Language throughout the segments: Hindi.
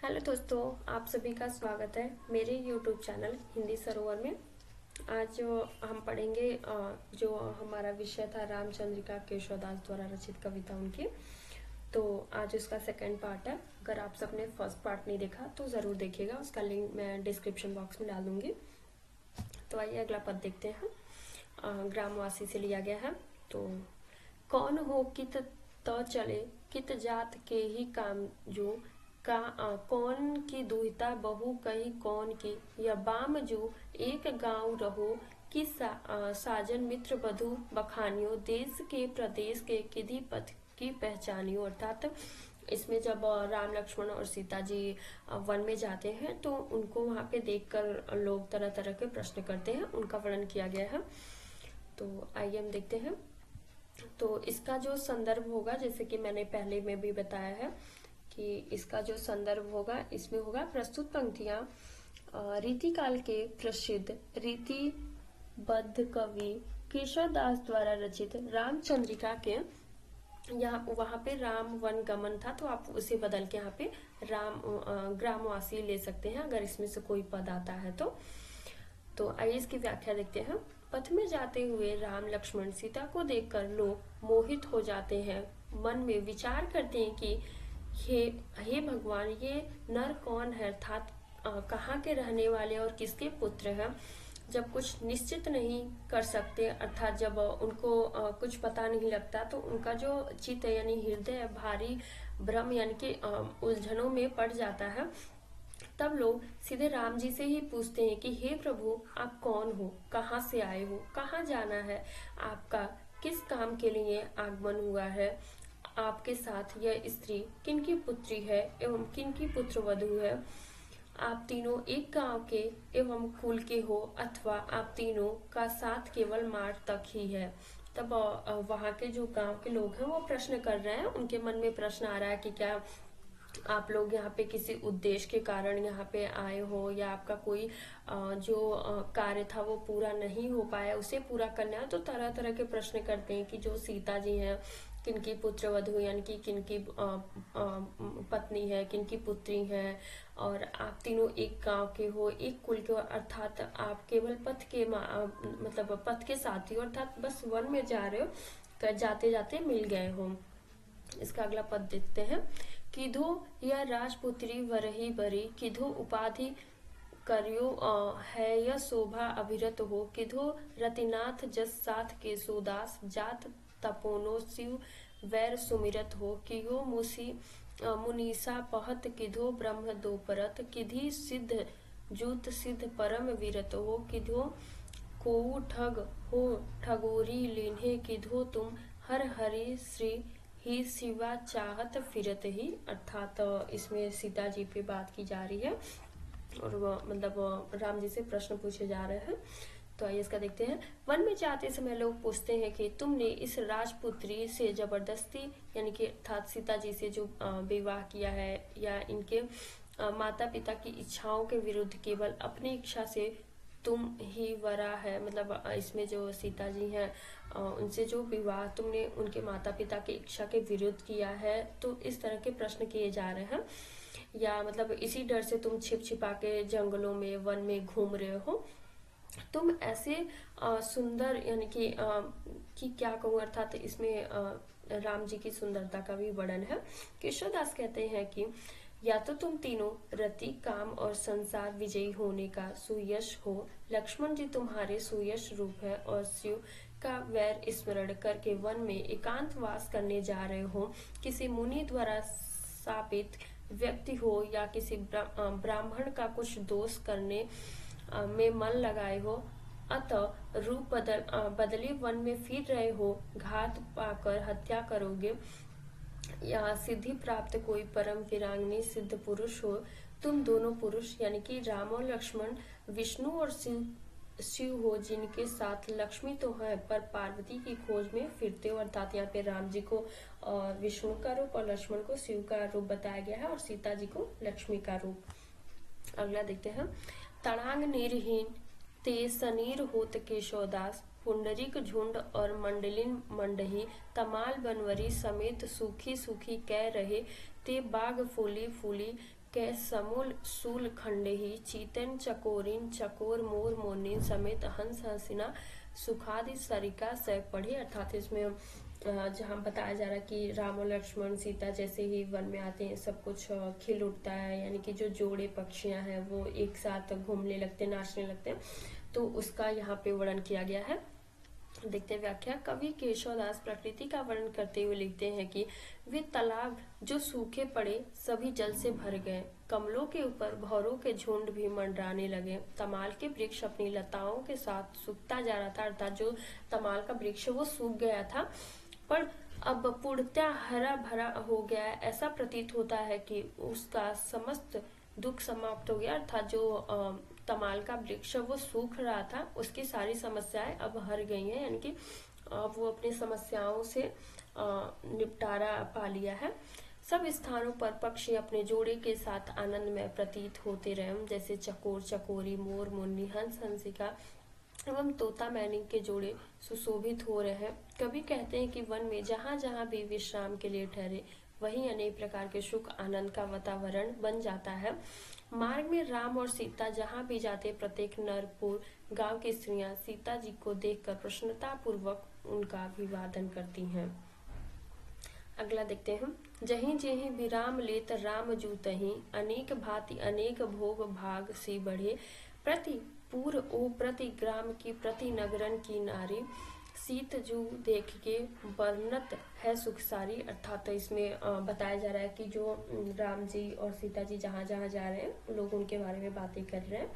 हेलो दोस्तों, आप सभी का स्वागत है मेरे YouTube चैनल हिंदी सरोवर में। आज जो हम पढ़ेंगे जो हमारा विषय था रामचंद्रिका केशवदास द्वारा रचित कविता उनकी। तो आज उसका सेकंड पार्ट है। अगर आप सबने फर्स्ट पार्ट नहीं देखा तो ज़रूर देखिएगा, उसका लिंक मैं डिस्क्रिप्शन बॉक्स में डाल दूंगी। तो आइए अगला पद देखते हैं। ग्रामवासी से लिया गया है। तो कौन हो कित त चले कित जात के ही काम जो का कौन की दुहिता बहू कही कौन की या बाम जो एक गांव रहो कि साजन मित्र बधु बखानियो देश के प्रदेश के किधि पथ की पहचानियो। अर्थात इसमें जब राम लक्ष्मण और सीता जी वन में जाते हैं तो उनको वहां पे देखकर लोग तरह तरह के प्रश्न करते हैं, उनका वर्णन किया गया है। तो आइए हम देखते हैं। तो इसका जो संदर्भ होगा, जैसे कि मैंने पहले में भी बताया है कि इसका जो संदर्भ होगा इसमें होगा प्रस्तुत पंक्तियां रीतिकाल के प्रसिद्ध रीतिबद्ध कवि केशवदास द्वारा रचित रामचंद्रिका के। यहाँ वहां पे राम वन गमन था तो आप उसे बदल के यहाँ पे राम ग्रामवासी ले सकते हैं अगर इसमें से कोई पद आता है तो आइए इसकी व्याख्या देखते हैं। पथ में जाते हुए राम लक्ष्मण सीता को देखकर लोग मोहित हो जाते हैं, मन में विचार करते हैं कि हे भगवान, ये नर कौन है, अर्थात कहाँ के रहने वाले और किसके पुत्र हैं। जब कुछ निश्चित नहीं कर सकते, अर्थात जब उनको कुछ पता नहीं लगता तो उनका जो चित्त यानी हृदय भारी भ्रम यानी कि उलझनों में पड़ जाता है। तब लोग सीधे राम जी से ही पूछते हैं कि हे प्रभु, आप कौन हो, कहाँ से आए हो, कहाँ जाना है, आपका किस काम के लिए आगमन हुआ है, आपके साथ यह स्त्री किनकी पुत्री है एवं किनकी पुत्र वधू है, आप तीनों एक गांव के एवं कुल के हो अथवा आप तीनों का साथ केवल मार्ग तक ही है। तब वहां के जो गांव के लोग हैं वो प्रश्न कर रहे हैं, उनके मन में प्रश्न आ रहा है कि क्या आप लोग यहाँ पे किसी उद्देश्य के कारण यहाँ पे आए हो या आपका कोई जो कार्य था वो पूरा नहीं हो पाया, उसे पूरा करना है। तो तरह तरह के प्रश्न करते हैं कि जो सीता जी हैं किनकी पुत्र वधू यानी कि किनकी पत्नी है, किनकी पुत्री है, और आप तीनों एक गांव के हो, एक कुल के हो, अर्थात आप केवल पथ के मतलब पथ के साथी हो, अर्थात बस वन में जा रहे हो, जाते जाते मिल गए हो। इसका अगला पद देखते हैं। किधो यह राजपुत्री वरही बरी, किधो उपाधि करियो है यह शोभा अभिरत हो, किधो रतिनाथ जस साथ के सोदास जात तपोनो शिव वैर सुमिरत हो, कियो मुनीसा पहत किधो ब्रह्म दोपरत, किधि सिद्ध जूत सिद्ध परम वीरत हो, किधो को ठग हो ठगोरी लीन्हे, किधो तुम हर हरि श्री ही शिवा चाहत फिरत ही। अर्थात इसमें सीता जी पे बात की जा रही है और मतलब राम जी से प्रश्न पूछे जा रहे हैं। तो आइए इसका देखते हैं। वन में जाते समय लोग पूछते हैं कि तुमने इस राजपुत्री से जबरदस्ती यानी कि अर्थात सीता जी से जो विवाह किया है या इनके माता पिता की इच्छाओं के विरुद्ध केवल अपनी इच्छा से तुम ही वरा है, मतलब इसमें जो सीता जी हैं उनसे जो विवाह तुमने उनके माता पिता की इच्छा के विरुद्ध किया है, तो इस तरह के प्रश्न किए जा रहे हैं। या मतलब इसी डर से तुम छिप छिपा के जंगलों में वन में घूम रहे हो, तुम ऐसे सुंदर यानी कि क्या कहूँ, अर्थात इसमें राम जी की सुंदरता का भी वर्णन है। केशवदास कहते हैं कि या तो तुम तीनों रति काम और संसार विजयी होने का सुयश हो, लक्ष्मण जी तुम्हारे सुयश रूप है, और शिव का वैर स्मरण करके वन में एकांतवास करने जा रहे हो, किसी मुनि द्वारा शापित व्यक्ति हो या किसी ब्राह्मण का कुछ दोष करने में मन लगाए हो, अतः रूप बदले वन में फिर रहे हो, घात पाकर हत्या करोगे, या सिद्धि प्राप्त कोई परम वीरांगनी सिद्ध पुरुष हो। तुम दोनों पुरुष यानी कि राम और लक्ष्मण विष्णु और शिव हो, जिनके साथ लक्ष्मी तो है पर पार्वती की खोज में फिरते हो। अर्थात यहाँ पे राम जी को विष्णु का रूप और लक्ष्मण को शिव का रूप बताया गया है और सीता जी को लक्ष्मी का रूप। अगला देखते हैं। तड़ांग निर्हीन ते सनीर होत केशवदास, पुंडरीक झुंड और मंडलिन मंडही, तमाल बनवरी समेत सूखी सूखी कह रहे, ते बाग फूली फूली कै समूल सूल खंडे ही चीतन चकोरिन चकोर मोर मोनिन समेत हंस हंसिना सुखादि सरिका से पढ़ी। अर्थात इसमें जहाँ बताया जा रहा है कि राम और लक्ष्मण सीता जैसे ही वन में आते हैं सब कुछ खिल उठता है, यानी कि जो जोड़े पक्षियां हैं वो एक साथ घूमने लगते हैं, नाचने लगते हैं, तो उसका यहाँ पे वर्णन किया गया है। देखते हैं व्याख्या। कवि केशवदास प्रकृति का वर्णन करते हुए लिखते हैं कि वे तालाब जो सूखे पड़े सभी जल से भर गए, कमलों के ऊपर भौरों के झुंड भी मंडराने लगे, तमाल के वृक्ष अपनी लताओं के साथ सूखता जा रहा था। अर्थात जो तमाल का वृक्ष वो सूख गया था पर अब पूर्णतः हरा भरा हो गया है, ऐसा प्रतीत होता है कि उसका समस्त दुख समाप्त हो गया। अर्थात जो तमाल का वृक्ष वो सूख रहा था उसकी सारी समस्याएं अब हर गई हैं, यानी कि वो अपनी समस्याओं से निपटारा पा लिया है। सब स्थानों पर पक्षी अपने जोड़े के साथ आनंद में प्रतीत होते रहे, जैसे चकोर चकोरी, मोर मुन्नी, हंस हंसिका एवं तोता मैनी के जोड़े सुशोभित हो रहे हैं। कवि कहते हैं कि वन में जहाँ जहाँ भी विश्राम के लिए ठहरे वहीं अनेक प्रकार के सुख आनंद का वातावरण बन जाता है। मार्ग में राम और सीता जहाँ भी जाते प्रत्येक नरपुर गांव की स्त्रियां सीता जी को देखकर प्रसन्नता पूर्वक उनका अभिवादन करती हैं। अगला देखते हैं। जहीं जेहि विराम लेत राम जूतहि, अनेक भांति अनेक भोग भाग सी बढ़े, प्रति पूर ओ प्रति ग्राम की प्रति नगरन की नारी, सीत जू देख के वर्णत है सुख सारी। अर्थात तो इसमें बताया जा रहा है कि जो राम जी और सीता जी जहाँ जहाँ जा रहे हैं लोग उनके बारे में बातें कर रहे हैं।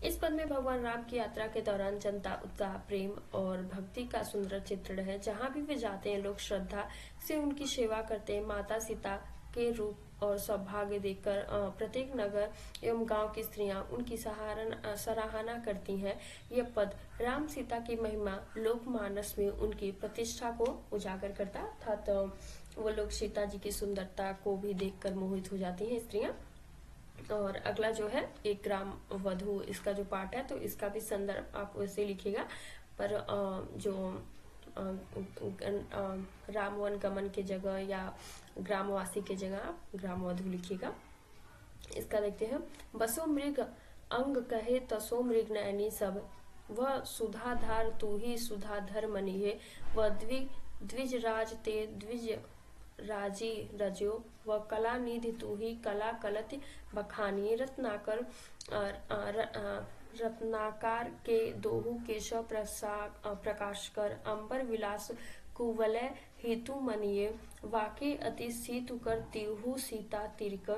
इस पद में भगवान राम की यात्रा के दौरान जनता उत्साह, प्रेम और भक्ति का सुंदर चित्रण है। जहाँ भी वे जाते हैं लोग श्रद्धा से उनकी सेवा करते हैं। माता सीता के रूप और सौभाग्य देखकर प्रत्येक नगर एवं गांव की स्त्रियां उनकी सराहना करती हैं। यह पद राम सीता की महिमा लोकमानस में उनकी प्रतिष्ठा को उजागर करता था। तो वो लोग सीता जी की सुंदरता को भी देखकर मोहित हो जाती हैं स्त्रियां। और अगला जो है एक ग्राम वधु, इसका जो पाठ है तो इसका भी संदर्भ आप वैसे लिखिएगा, पर जो राम वन गमन के जगह या ग्रामवासी के जगह आप ग्राम वधु लिखिएगा। इसका देखते हैं। बसो मृग अंग कहे तसो मृग नयनी सब, वह सुधाधार तू ही सुधाधर मनी है, वह द्विज राज ते द्विज राजी रजो, व कला निधि तू ही कला कलति बखानी, रत्नाकार के दोहु केशव प्रकाश कर, अंबर विलास कुवलय हेतु मनिये, वाके अति सीतु कर तिहु सीता तिरक,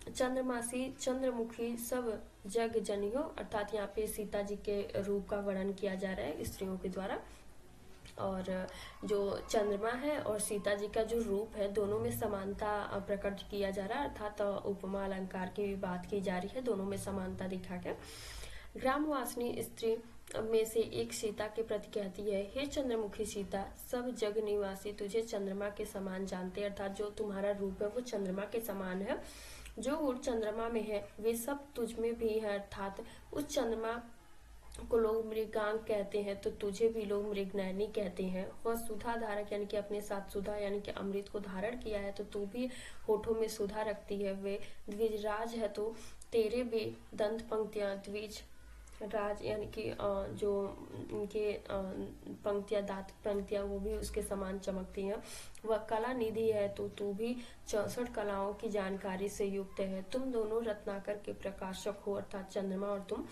चंद्रमासी चंद्रमुखी सब जग जनियो। अर्थात यहाँ पे सीता जी के रूप का वर्णन किया जा रहा है स्त्रियों के द्वारा, और जो चंद्रमा है और सीता जी का जो रूप है दोनों में समानता प्रकट किया जा रहा है। अर्थात उपमा अलंकार की भी बात की जा रही है, दोनों में समानता दिखा के। ग्रामवासिनी स्त्री में से एक सीता के प्रति कहती है, हे चंद्रमुखी सीता, सब जग निवासी तुझे चंद्रमा के समान जानते। अर्थात जो तुम्हारा रूप है वो चंद्रमा के समान है, जो गुण चंद्रमा में है वे सब तुझ में भी है। अर्थात उस चंद्रमा को लोग मृगांक कहते हैं तो तुझे भी लोग मृगनयनी कहते हैं। वह सुधा धारक यानी कि अपने साथ सुधा यानी कि अमृत को धारण किया है तो तू भी होठों में सुधा रखती है। वे द्विजराज है तो तेरे भी दंत पंक्तियां द्विज राज यानी कि जो उनके पंक्तियां दांत पंक्तियां वो भी उसके समान चमकती हैं। वह कला निधि है तो तू भी 64 कलाओं की जानकारी से युक्त है। तुम दोनों रत्नाकर के प्रकाशक हो। अर्थात चंद्रमा और तुम,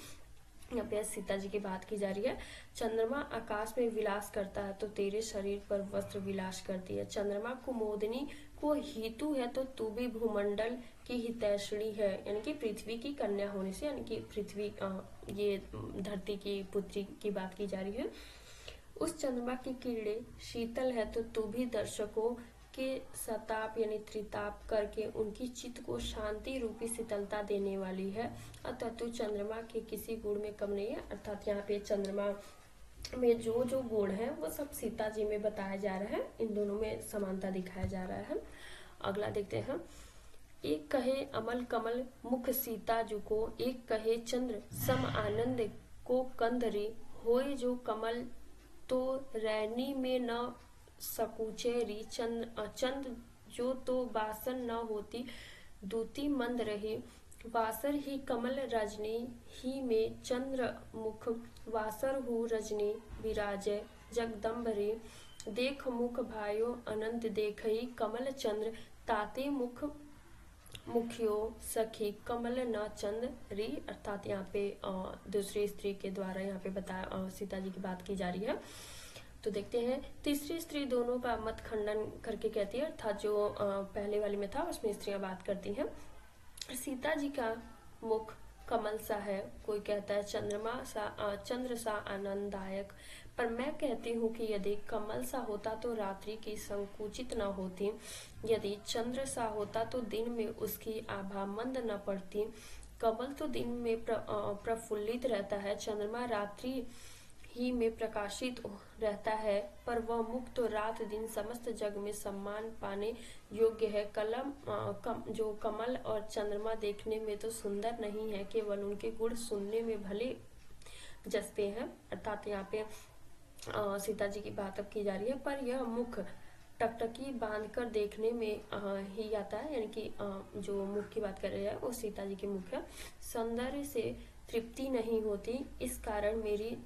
यहाँ पे सीता जी की बात की जा रही है। चंद्रमा आकाश में विलास करता है तो तेरे शरीर पर वस्त्र विलास करती है। चंद्रमा कुमोदिनी को हितु है तो तू भी भूमंडल की हितैषणी है, यानी कि पृथ्वी की कन्या होने से, यानी कि पृथ्वी ये धरती की पुत्री की बात की जा रही है। उस चंद्रमा की किरणें शीतल है तो तू भी दर्शकों के सताप यानी त्रिताप करके उनकी चित्त को शांति रूपी शीतलता देने वाली है। अतः तू चंद्रमा के किसी गुण में कम नहीं है। अर्थात यहाँ पे चंद्रमा में जो जो गुण है वो सब सीता जी में बताया जा रहा है, इन दोनों में समानता दिखाया जा रहा है। अगला देखते हैं। एक कहे अमल कमल मुख सीता जू को, एक कहे चंद्र सम आनंद को कंधरी, होए जो कमल तो रैनी में न सकुचे री, चंद जो तो बासन न होती दूती मंद रही। वासर ही कमल रजनी ही में चंद्र मुख, वासर हूँ रजनी विराजय जगदम्बरी। देख मुख भायो अनंत देखई, कमल चंद्र ताते मुख मुखियो सखी कमल न चंद्र री। अर्थात यहाँ पे दूसरी स्त्री के द्वारा यहाँ पे बताया सीता जी की बात की जा रही है। तो देखते हैं, तीसरी स्त्री दोनों का मत खंडन करके कहती है, अर्थात जो पहले वाली में था उसमें स्त्रियां बात करती हैं। सीता जी का मुख कमल सा है, कोई कहता है चंद्र सा आनंददायक, पर मैं कहती हूँ कि यदि कमल सा होता तो रात्रि की संकुचित न होती, यदि चंद्र सा होता तो दिन में उसकी आभा मंद न पड़ती। कमल तो दिन में प्रफुल्लित रहता है, चंद्रमा रात्रि ही में प्रकाशित रहता है, पर वह मुख तो रात दिन समस्त जग में सम्मान पाने योग्य है। जो कमल और चंद्रमा देखने में तो सुंदर नहीं है, केवल उनके गुण सुनने में भले जचते हैं। अर्थात यहाँ पे सीता जी की बात अब की जा रही है, पर यह मुख टकटकी बांधकर देखने में ही आता है, यानी कि जो मुख की बात कर रहे हैं वो सीता जी के मुख है। सौंदर्य से तृप्ति नहीं होती, इस कारण मेरी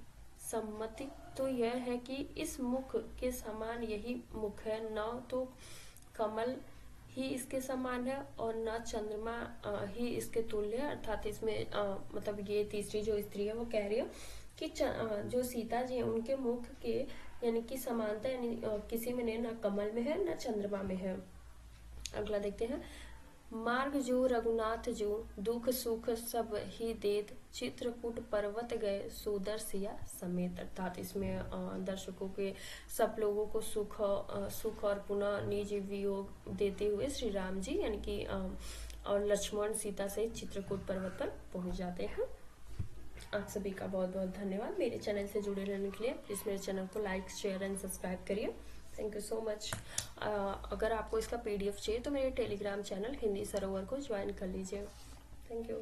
सम्मति तो यह है कि इस मुख के समान यही मुख है, न तो कमल ही इसके समान है और न चंद्रमा ही इसके तुल्य है। अर्थात इसमें मतलब ये तीसरी जो स्त्री है वो कह रही है कि जो सीता जी है उनके मुख के यानी कि समानता यानी किसी में नहीं, न कमल में है न चंद्रमा में है। अगला देखते हैं, मार्ग जो रघुनाथ जो दुख सुख सब ही देत, चित्रकूट पर्वत गए सुदर्शिया समेत। अर्थात इसमें दर्शकों के सब लोगों को सुख और पुनः निज वियोग देते हुए श्री राम जी यानी कि और लक्ष्मण सीता सहित चित्रकूट पर्वत पर पहुंच जाते हैं। आप सभी का बहुत बहुत धन्यवाद। मेरे चैनल से जुड़े रहने के लिए प्लीज मेरे चैनल को लाइक शेयर एंड सब्सक्राइब करिए। Thank you so much. अगर आपको इसका PDF चाहिए तो मेरे टेलीग्राम चैनल हिंदी सरोवर को ज्वाइन कर लीजिए। Thank you.